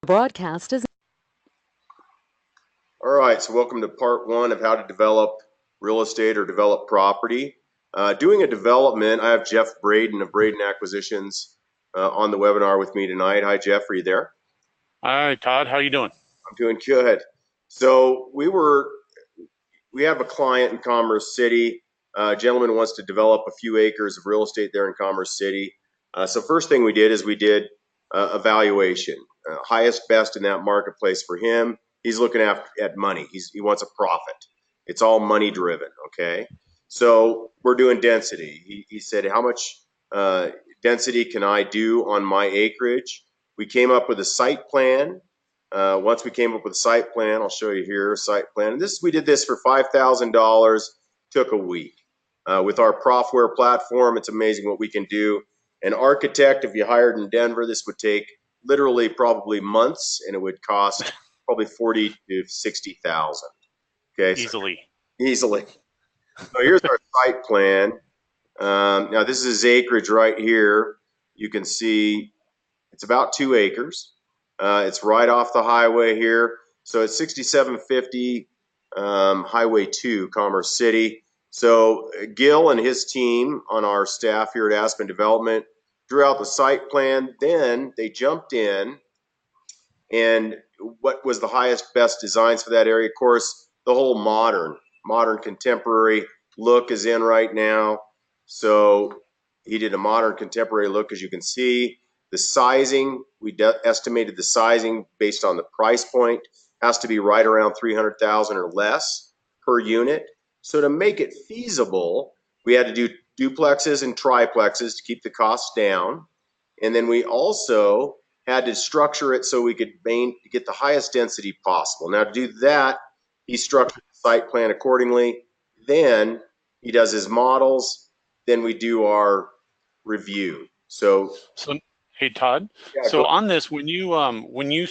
Broadcast is. All right, so welcome to part one of how to develop real estate or develop property. Doing a development, I have Jeff Braden of Braden Acquisitions on the webinar with me tonight. Hi, Jeff, are you there? Hi, Todd. How you doing? I'm doing good. So we have a client in Commerce City. A gentleman wants to develop a few acres of real estate there in Commerce City. So first thing we did is we did evaluation, highest best in that marketplace for him. He's looking at money. He wants a profit. It's all money driven. Okay. So we're doing density. He said, how much density can I do on my acreage? We came up with a site plan. Once we came up with a site plan, I'll show you here, site plan. And we did this for $5,000, took a week. With our Profware platform, it's amazing what we can do. An architect, if you hired in Denver, this would take literally probably months, and it would cost probably 40 to 60,000. Okay, so Easily. easily. So here's our site plan. Now this is his acreage right here. You can see it's about 2 acres. It's right off the highway here. So it's 6750 Highway 2, Commerce City. So Gil and his team on our staff here at Aspen Development drew out the site plan. Then they jumped in and what was the highest, best designs for that area? Of course, the whole modern contemporary look is in right now. So he did a modern contemporary look, as you can see. The sizing, we estimated the sizing based on the price point, has to be right around 300,000 or less per unit. So to make it feasible, we had to do duplexes and triplexes to keep the costs down. And then we also had to structure it so we could get the highest density possible. Now to do that, he structured the site plan accordingly. Then he does his models. Then we do our review. So Hey, Todd. yeah, So on this, when you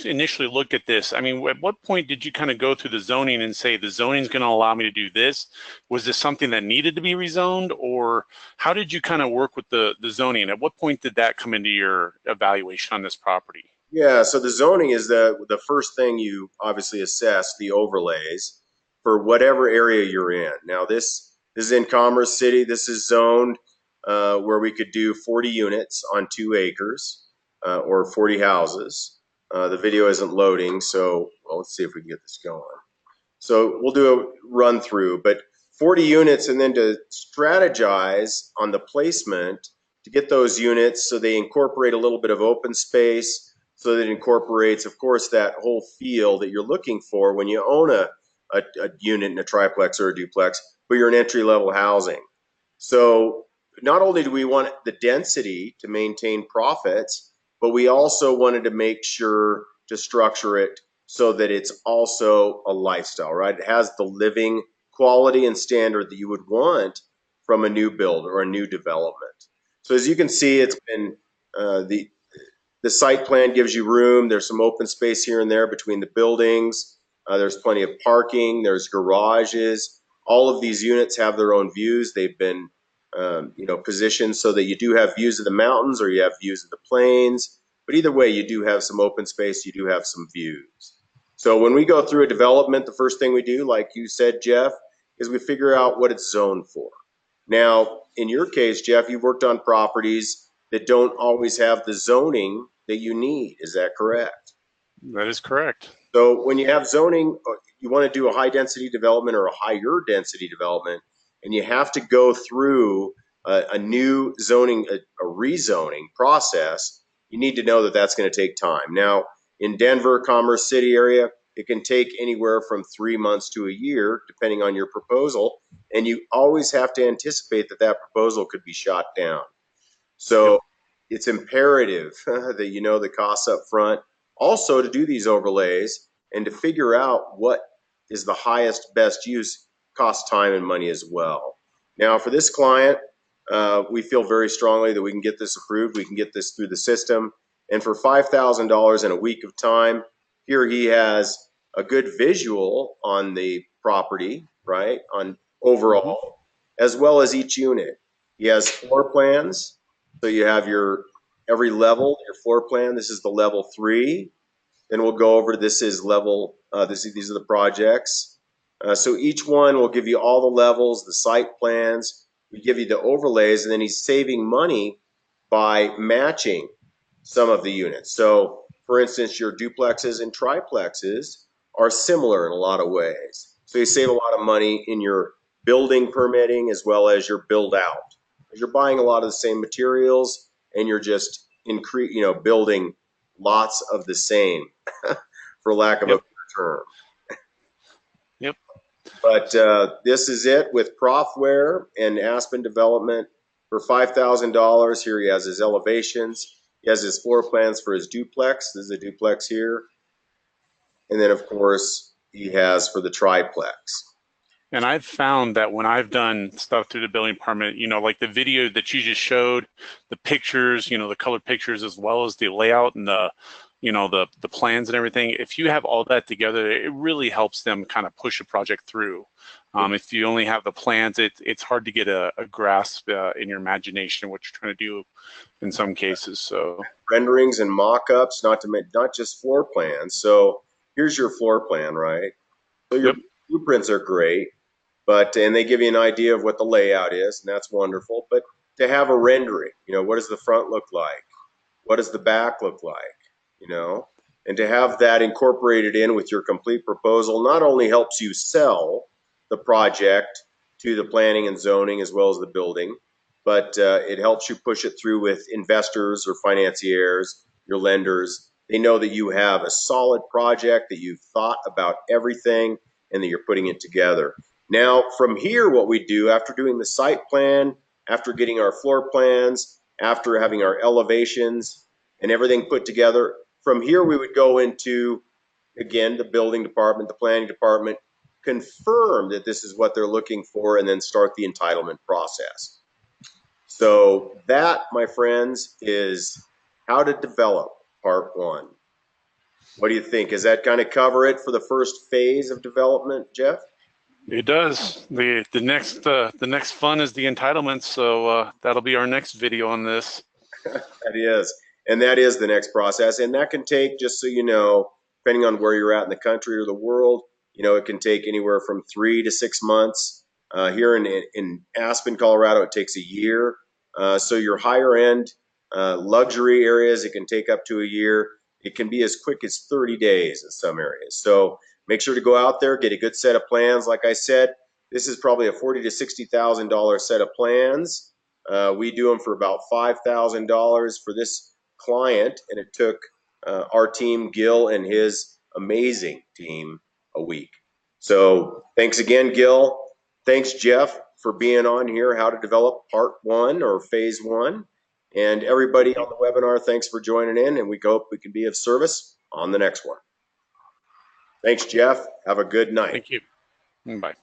initially looked at this, I mean, at what point did you kind of go through the zoning and say the zoning is going to allow me to do this? Was this something that needed to be rezoned, or how did you kind of work with the zoning? At what point did that come into your evaluation on this property? yeah. So the zoning is the first thing you obviously assess the overlays for whatever area you're in. Now this is in Commerce City. This is zoned where we could do 40 units on 2 acres or 40 houses. The video isn't loading, so well, let's see if we can get this going. So we'll do a run through, but 40 units, and then to strategize on the placement to get those units so they incorporate a little bit of open space, so that it incorporates, of course, that whole feel that you're looking for when you own a unit in a triplex or a duplex, but you're in entry level housing. So not only do we want the density to maintain profits, but we also wanted to make sure to structure it so that it's also a lifestyle, right? It has the living quality and standard that you would want from a new build or a new development. So as you can see, it's been the site plan gives you room. There's some open space here and there between the buildings. There's plenty of parking. There's garages. All of these units have their own views. They've been positioned so that you do have views of the mountains or you have views of the plains. But either way, you do have some open space. You do have some views. So when we go through a development, the first thing we do, like you said, Jeff, is we figure out what it's zoned for. Now, in your case, Jeff, you've worked on properties that don't always have the zoning that you need. Is that correct? That is correct. So when you have zoning, you want to do a high density development or a higher density development, and you have to go through a new zoning, a rezoning process, you need to know that that's going to take time. Now, in Denver, Commerce City area, it can take anywhere from 3 months to a year, depending on your proposal. And you always have to anticipate that that proposal could be shot down. So it's imperative that you know the costs up front. Also, to do these overlays and to figure out what is the highest, best use costs time and money as well. Now, for this client, we feel very strongly that we can get this approved. We can get this through the system. And for $5,000 in a week of time, here he has a good visual on the property, right, on overall, as well as each unit. He has floor plans. So you have your every level, your floor plan. This is the level 3. Then we'll go over this is level, these are the projects. So each one will give you all the levels, the site plans, we give you the overlays, and then he's saving money by matching some of the units. So for instance, your duplexes and triplexes are similar in a lot of ways. So you save a lot of money in your building permitting as well as your build out. You're buying a lot of the same materials and you're just building lots of the same, for lack of a Yep. better term. Yep. But this is it with Profware and Aspen Development for $5,000. Here he has his elevations. He has his floor plans for his duplex. This is a duplex here. And then, of course, he has for the triplex. And I've found that when I've done stuff through the building department, like the video that you just showed, the pictures, the color pictures, as well as the layout and the plans and everything, if you have all that together, it really helps them kind of push a project through. If you only have the plans, it's hard to get a grasp in your imagination of what you're trying to do in some cases. So renderings and mock-ups, not just floor plans. So here's your floor plan, right? So your yep. blueprints are great, and they give you an idea of what the layout is, and that's wonderful. But to have a rendering, what does the front look like? What does the back look like? And to have that incorporated in with your complete proposal not only helps you sell the project to the planning and zoning as well as the building, but it helps you push it through with investors or financiers, your lenders. They know that you have a solid project, that you've thought about everything, and that you're putting it together. Now, from here, what we do after doing the site plan, after getting our floor plans, after having our elevations and everything put together, from here we would go into, again, the building department, the planning department, confirm that this is what they're looking for, and then start the entitlement process. So that, my friends, is how to develop part one. What do you think? Does that kind of cover it for the first phase of development, Jeff? It does. The next fun is the entitlements, so that'll be our next video on this. That is. And that is the next process. And that can take, just so you know, depending on where you're at in the country or the world, it can take anywhere from 3 to 6 months. Here in Aspen, Colorado, it takes a year. So your higher end luxury areas, it can take up to a year. It can be as quick as 30 days in some areas. So make sure to go out there, get a good set of plans. Like I said, this is probably a $40,000 to $60,000 set of plans. We do them for about $5,000 for this client, and it took our team, Gil, and his amazing team a week. So thanks again, Gil. Thanks, Jeff, for being on here, How to Develop Part 1 or Phase 1. And everybody on the webinar, thanks for joining in, and we hope we can be of service on the next one. Thanks, Jeff. Have a good night. Thank you. Bye.